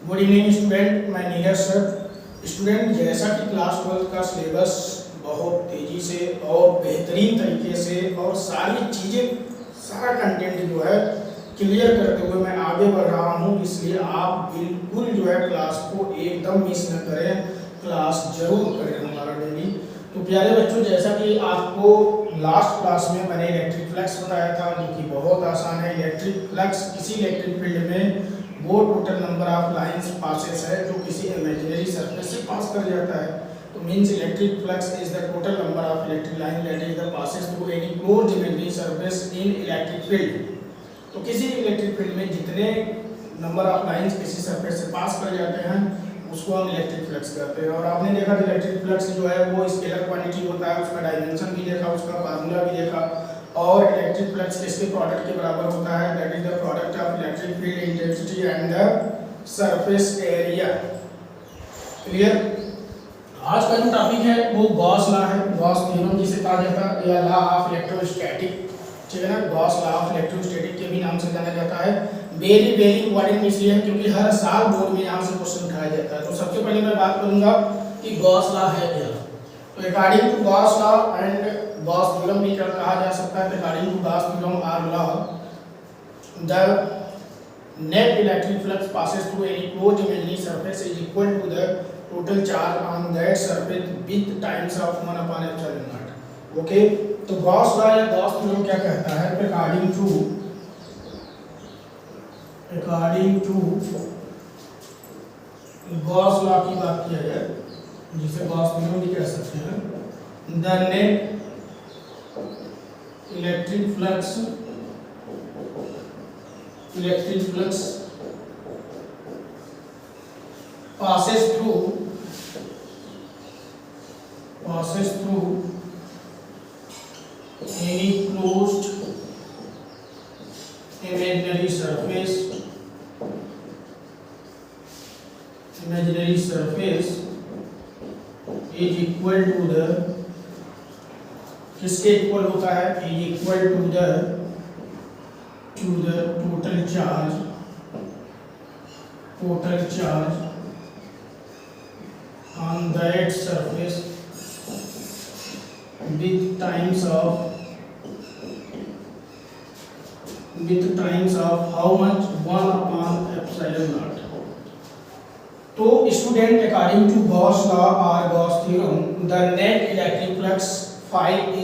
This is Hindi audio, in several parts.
गुड इवनिंग स्टूडेंट, मैं नीरज सर। स्टूडेंट, जैसा कि क्लास 12 का सिलेबस बहुत तेज़ी से और बेहतरीन तरीके से और सारी चीज़ें, सारा कंटेंट जो है क्लियर करते हुए मैं आगे बढ़ रहा हूँ, इसलिए आप बिल्कुल जो है क्लास को एकदम मिस न करें, क्लास जरूर करें हमारा डेली। तो प्यारे बच्चों, जैसा कि आपको लास्ट क्लास में मैंने इलेक्ट्रिक फ्लक्स बताया था, जो कि बहुत आसान है। इलेक्ट्रिक फ्लक्स किसी इलेक्ट्रिक फील्ड में वो total number of lines passes है जो किसी इमेजिनरी सरफेस से पास कर जाता है। तो means electric flux is the total number of electric line that is the passes through any closed imaginary surface in electric field. तो किसी इलेक्ट्रिक फील्ड में जितने नंबर ऑफ लाइंस किसी सरफेस से पास कर जाते हैं उसको हम इलेक्ट्रिक फ्लक्स कहते हैं। और आपने देखा कि इलेक्ट्रिक फ्लक्स जो है वो स्केलर क्वांटिटी होता है, उसका डायमेंशन भी देखा, उसका फार्मूला भी देखा। और इलेक्ट्रिक फ्लक्स किसके प्रोडक्ट के बराबर होता है? That is the product of electric field intensity and the surface area. Clear? आज का जो टॉपिक है वो गॉस लॉ है, गॉस थ्योरम जिसे कहा जाता है, या लॉ ऑफ इलेक्ट्रोस्टैटिक। ठीक है ना, गॉस लॉ ऑफ इलेक्ट्रोस्टैटिक के भी नाम से जाना जाता है। वेरी वेरी इंपॉर्टेंट इसलिए है क्योंकि हर साल बोर्ड में यहाँ से क्वेश्चन उठाया जाता है। तो सबसे पहले मैं बात करूंगा कि गॉस लॉ है क्या। तो according to Gauss law and Gauss theorem भी कहा जा सकता है। अकॉर्डिंग टू गॉस थ्योरम और law, the net electric flux passes through any closed imaginary surface is equal to the total charge on that surface with times of 1 upon epsilon naught. Okay, तो गॉस लॉ या गॉस थ्योरम क्या कहता है? अकॉर्डिंग टू गॉस लॉ की बात किया जाए, जिसे गॉस थ्योरम भी कह सकते हैं, the net electric flux passes through any closed imaginary surface is equal to the, किसके इक्वल होता है? is equal to the total charge on that surface with times of how much? 1 upon epsilon naught. तो student, according to Gauss law और Gauss theorem, the net electric flux phi A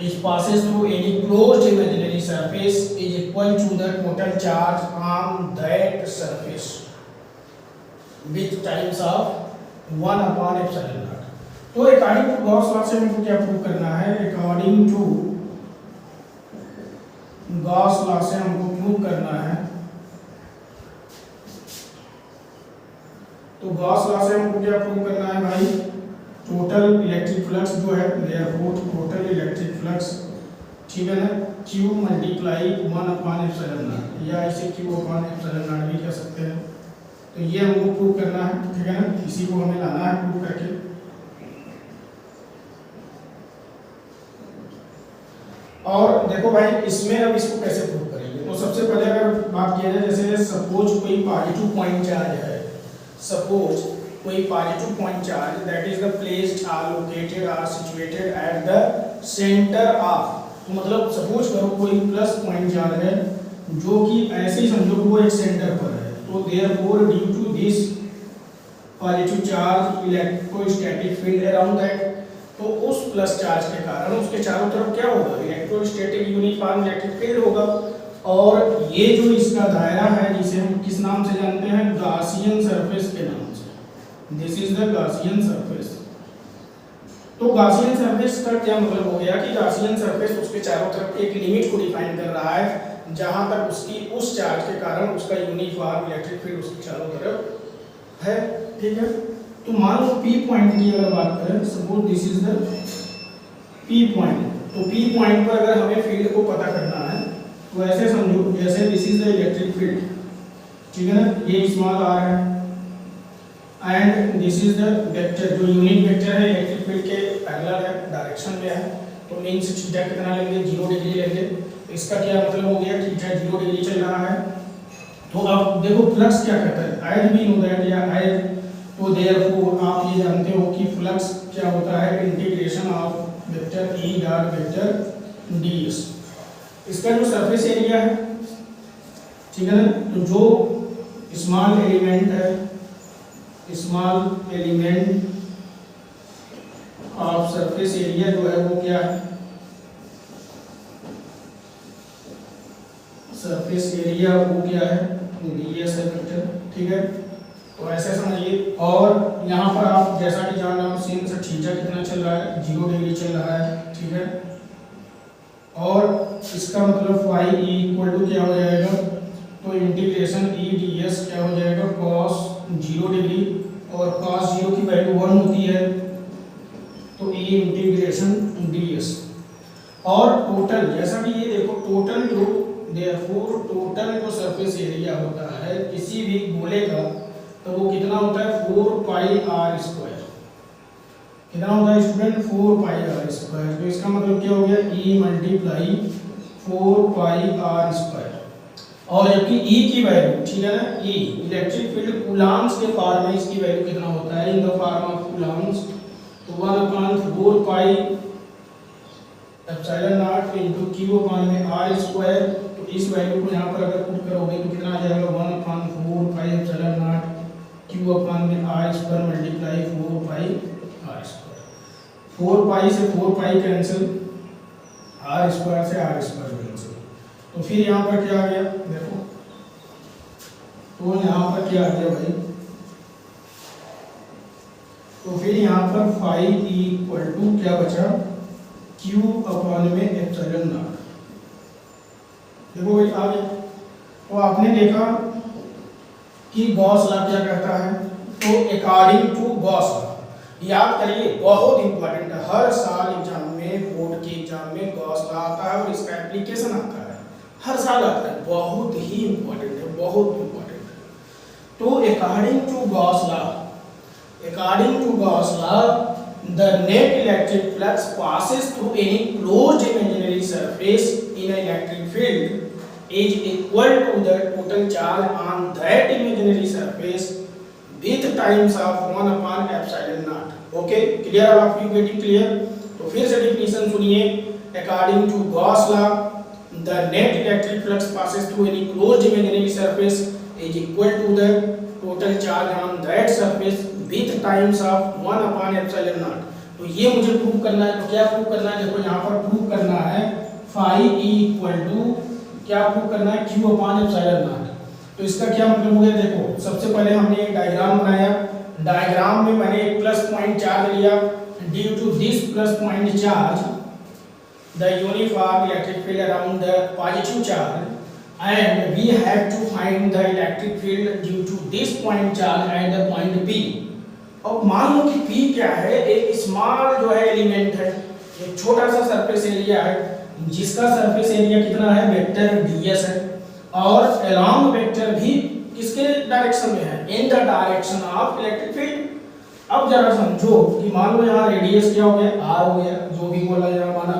is passes through any closed imaginary surface is equal to the total charge on that surface with times of 1 upon epsilon naught. तो अकॉर्डिंग टू गॉस लॉ से हमको क्या प्रूव करना है? अकॉर्डिंग टू गॉस लॉ से हमको प्रूव करना है, तो गॉस लॉ से हमको क्या प्रूव करना है भाई? टोटल इलेक्ट्रिक फ्लक्स जो है, देयरफॉर टोटल इलेक्ट्रिक फ्लक्स, ठीक है ना, Q multiply 1 upon epsilon not, या इसे Q अपॉन एप्सिलॉन नॉट भी कह सकते हैं। तो ये हमको प्रूव करना है, ठीक है ना, इसी को हमें लाना है प्रूव करके। और देखो भाई, इसमें अब इसको कैसे प्रूव करेंगे? तो सबसे पहले अगर बात किया जाए, जैसे सपोज कोई पॉजिटिव पॉइंट चार्ज है, सपोज कोई positive point charge that is the placed or located or situated at the centre of, तो मतलब सपोज करो कोई प्लस पॉइंट चार्ज है जो कि ऐसे ही समझो कि वो एक सेंटर पर है। तो therefore due to this positive charge electrostatic field around that, तो उस प्लस चार्ज के कारण उसके चारों तरफ क्या होगा? इलेक्ट्रोस्टैटिक यूनिफॉर्म इलेक्ट्रिक फील्ड होगा। और ये जो इसका दायरा है, जिसे हम किस नाम से जानते हैं? गॉसियन सरफेस के नाम से। This is the Gaussian surface. तो गॉसियन सरफेस का क्या मतलब हो गया कि गॉसियन सरफेस उसके चारों तरफ एक लिमिट को डिफाइन कर रहा है, जहां तक उसकी उस चार्ज के कारण उसका यूनिफॉर्म इलेक्ट्रिक फील्ड उसके चारों तरफ है, ठीक है। तो मान लो P पॉइंट की अगर बात करें, suppose this is the P point, तो P पॉइंट पर अगर हमें फील्ड को पता करना है तो ऐसे समझो जैसे this is the electric field, ठीक है ना, ये स्मॉल r है and this is the vector, जो यूनिट वेक्टर है इलेक्ट्रिक फील्ड के पैरेलल है, डायरेक्शन में है। तो मींस थीटा कितना लेंगे? 0 डिग्री लेंगे। इसका क्या मतलब हो गया? थीटा 0 डिग्री चल रहा है, तो अब देखो फ्लक्स क्या कहता है, एज वी नो दैट या एज, तो देयरफॉर आप ये जानते हो कि फ्लक्स क्या होता है, integration of vector E dot vector D S. इसका जो सरफेस एरिया है, ठीक है ना, तो जो स्मॉल एलिमेंट है, small element of surface area जो है वो क्या है, सरफेस एरिया वो क्या है, डीएस है वेक्टर, ठीक है। तो ऐसे समझिए, और यहाँ पर आप जैसा कि जान रहे हो sin से थीटा कितना चल रहा है, 0 डिग्री चल रहा है, ठीक है। और इसका मतलब फाई ई इक्वल टू क्या हो जाएगा, तो इंटीग्रेशन ई डी एस क्या हो जाएगा, cos 0 डिग्री, और cos 0 की वैल्यू 1 होती है, तो ई इंटीग्रेशन डी एस। और टोटल, जैसा कि ये देखो टोटल जो, देयरफॉर टोटल जो सरफेस एरिया होता है किसी भी गोले का, तो वो कितना होता है, 4 पाई आर स्क्वायर। कितना होता है स्टूडेंट, 4 पाई आर स्क्वायर। तो इसका मतलब क्या हो गया, ई मल्टीप्लाई 4 पाई आर स्क्वायर। और जबकि ई की वैल्यू, ठीक है ना, ई इलेक्ट्रिक फील्ड कूलम्ब्स के फॉर्म में इसकी वैल्यू कितना होता है, in the form of Coulomb's, तो 1/4 pi epsilon not into Q upon में आर स्क्वायर। तो इस वैल्यू को यहाँ पर अगर पुट करोगे तो कितना आ जाएगा, 1/4 pi epsilon not Q upon में r square multiply 4 pi are square. 4 pi से 4 पाई कैंसिल, आर स्क्वायर से आर स्क्वायर कैंसिल। तो फिर यहाँ पर क्या आ गया, देखो, तो यहाँ पर क्या आ गया भाई, तो फिर यहाँ पर फाई इक्वल टू क्या बचा, क्यू अपॉन में एप्सिलॉन नॉट। देखो भाई आ गया। तो आपने देखा कि गॉस लॉ क्या कहता है, तो अकॉर्डिंग टू गॉस लॉ, याद करिए बहुत इंपॉर्टेंट है, हर साल एग्जाम में, बोर्ड के एग्जाम में गॉस लॉ आता है और इसका एप्लीकेशन आता है, हर साल आता है, बहुत ही इंपॉर्टेंट है, बहुत इंपॉर्टेंट है। तो according to Gauss law, according to Gauss law, the net electric flux passes through any closed imaginary surface in an electric field is equal to the total charge on that imaginary surface with times of 1/epsilon naught. Okay, clear? All of you getting clear? तो फिर से definition सुनिए, according to Gauss law, the net electric flux passes through any closed imaginary surface is equal to the total charge on that surface with times of 1/epsilon naught। तो ये मुझे प्रूव करना है, तो क्या प्रूव करना है, देखो यहाँ पर प्रूव करना है फाई ई इक्वल टू क्या प्रूव करना है, क्यू अपॉन एप्सिलॉन नॉट। तो इसका क्या मतलब हो गया, देखो सबसे पहले हमने एक डायग्राम बनाया, डायग्राम में मैंने एक प्लस पॉइंट चार्ज लिया, due to this plus point charge the uniform electric field around the positive charge and we have to find the electric field due to this point charge at the point P। अब मान लो कि P क्या है, एक स्मॉल जो है एलिमेंट है, एक छोटा सा सरफेस एरिया है जिसका सरफेस एरिया कितना है, वेक्टर ds है, और अलोंग वेक्टर भी किसके डायरेक्शन में है, in the direction of electric field. अब जरा समझो कि मान लो यहाँ रेडियस क्या हो गया, r हो गया, जो भी बोला जाए माना,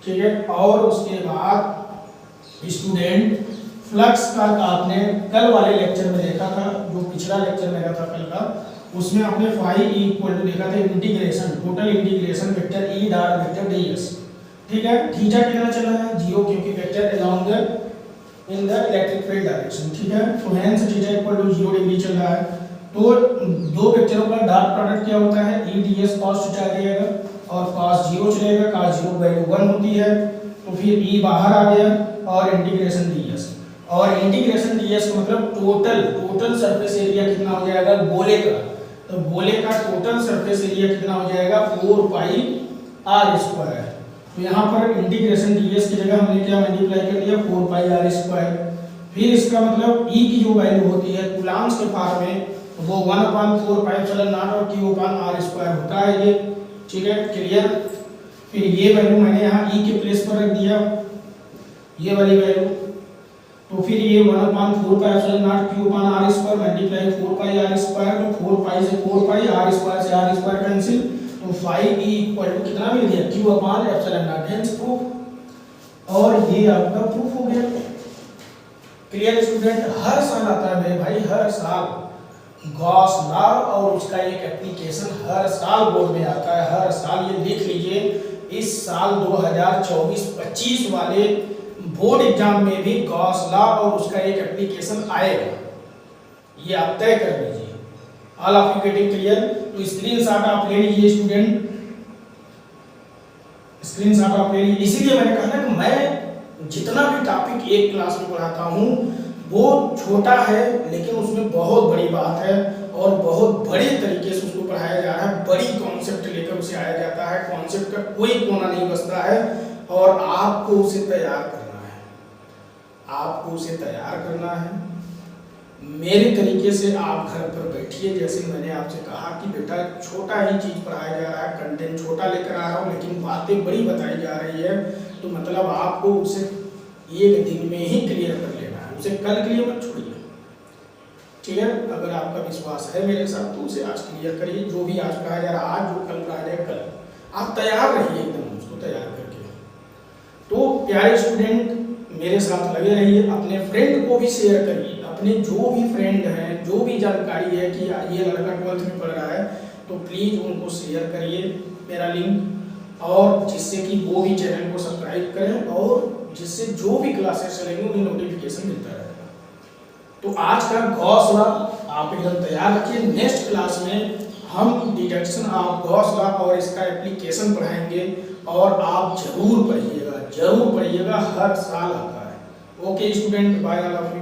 ठीक है। और उसके बाद स्टूडेंट फ्लक्स का आपने कल वाले लेक्चर में देखा था, जो पिछला लेक्चर मेरा था कल का, उसमें आपने फाई ई इक्वल टू देखा था integration, total integration vector E dot vector DS, ठीक है। थीटा कितना चला है, 0, क्योंकि vector along the in the electric field direction, ठीक है। तो hence theta equal to 0 degree चल रहा है। तो दो वेक्टरों का डॉट प्रोडक्ट क्या होता है, ई डीएस cos थीटा आ जाएगा, और cos 0 चलेगा, cos 0 वैल्यू 1 होती है, तो फिर ई बाहर आ गया, और इंटीग्रेशन डीएस, और इंटीग्रेशन डीएस का मतलब टोटल सरफेस एरिया कितना हो जाएगा गोले का, तो गोले का टोटल सरफेस एरिया कितना हो जाएगा, 4 पाई आर स्क्वायर। तो यहाँ पर इंटीग्रेशन डीएस की जगह हमने क्या मल्टीप्लाई कर दिया, 4 पाई आर स्क्वायर। फिर इसका मतलब ई की जो वैल्यू होती है कूलम्ब्स के फॉर्म में, वो 1/4 पाई एप्सिलॉन नॉट और क्यू अपॉन आर स्क्वायर होता है ये, ठीक है, क्लियर। फिर ये वैल्यू मैंने यहाँ ई के प्लेस पर रख दिया, ये वाली वैल्यू, तो फिर ये 1/4 pi epsilon not Q upon R square multiply 4 pi are square, तो 4 पाई से 4 पाई, आर स्क्वायर से आर स्क्वायर कैंसिल, तो फाई ई इक्वल टू कितना मिल गया, Q upon epsilon nought, hence proof. और ये आपका प्रूफ हो गया, क्लियर स्टूडेंट? हर साल आता है मेरे भाई, हर साल गॉस लॉ और उसका एक एप्लीकेशन हर साल बोर्ड में आता है, हर साल। ये देख लीजिए, इस साल 2024-25 वाले बोर्ड एग्जाम में भी गॉस लॉ और उसका एक एप्लीकेशन आएगा, ये आप तय कर लीजिए। All of you getting clear? तो स्क्रीनशॉट आप ले लीजिए स्टूडेंट, स्क्रीनशॉट आप ले लीजिए। इसीलिए मैंने कहा ना कि मैं जितना भी टॉपिक एक क्लास में पढ़ाता हूँ वो छोटा है, लेकिन उसमें बहुत बड़ी बात है और बहुत बड़े तरीके से उसको पढ़ाया जा रहा है। बड़ी कॉन्सेप्ट लेकर उसे आया जाता है, कॉन्सेप्ट का कोई कोना नहीं बचता है और आपको उसे तैयार करना है, आपको उसे तैयार करना है। मेरे तरीके से आप घर पर बैठिए, जैसे मैंने आपसे कहा कि बेटा छोटा ही चीज़ पढ़ाया जा रहा है, कंटेंट छोटा लेकर आ रहा हूँ, लेकिन बातें बड़ी बताई जा रही है, तो मतलब आपको उसे एक दिन में ही क्लियर कर लेना है, उसे कल के लिए मत छोड़िए। ठीक है? अगर आपका विश्वास है मेरे साथ तो उसे आज क्लियर करिए, जो भी आज पढ़ाया जा रहा है आज, जो कल पढ़ाया जाएगा कल, आप तैयार रहिए एकदम उसको तैयार करके। तो प्यारे स्टूडेंट मेरे साथ लगे रहिए, अपने फ्रेंड को भी शेयर करिए, अपने जो भी फ्रेंड हैं, जो भी जानकारी है कि ये लड़का 12th में पढ़ रहा है, तो प्लीज़ उनको शेयर करिए मेरा लिंक, और जिससे कि वो भी चैनल को सब्सक्राइब करें और जिससे जो भी क्लासेस चलेंगे उन्हें नोटिफिकेशन मिलता रहेगा। तो आज का गॉस लॉ आप एकदम तैयार रखिए। नेक्स्ट क्लास में हम डिडक्शन ऑफ गॉस लॉ और इसका एप्लीकेशन पढ़ाएंगे और आप जरूर पढ़िएगा, जरूर पढ़िएगा, हर साल आता है। Okay student, bye all of you.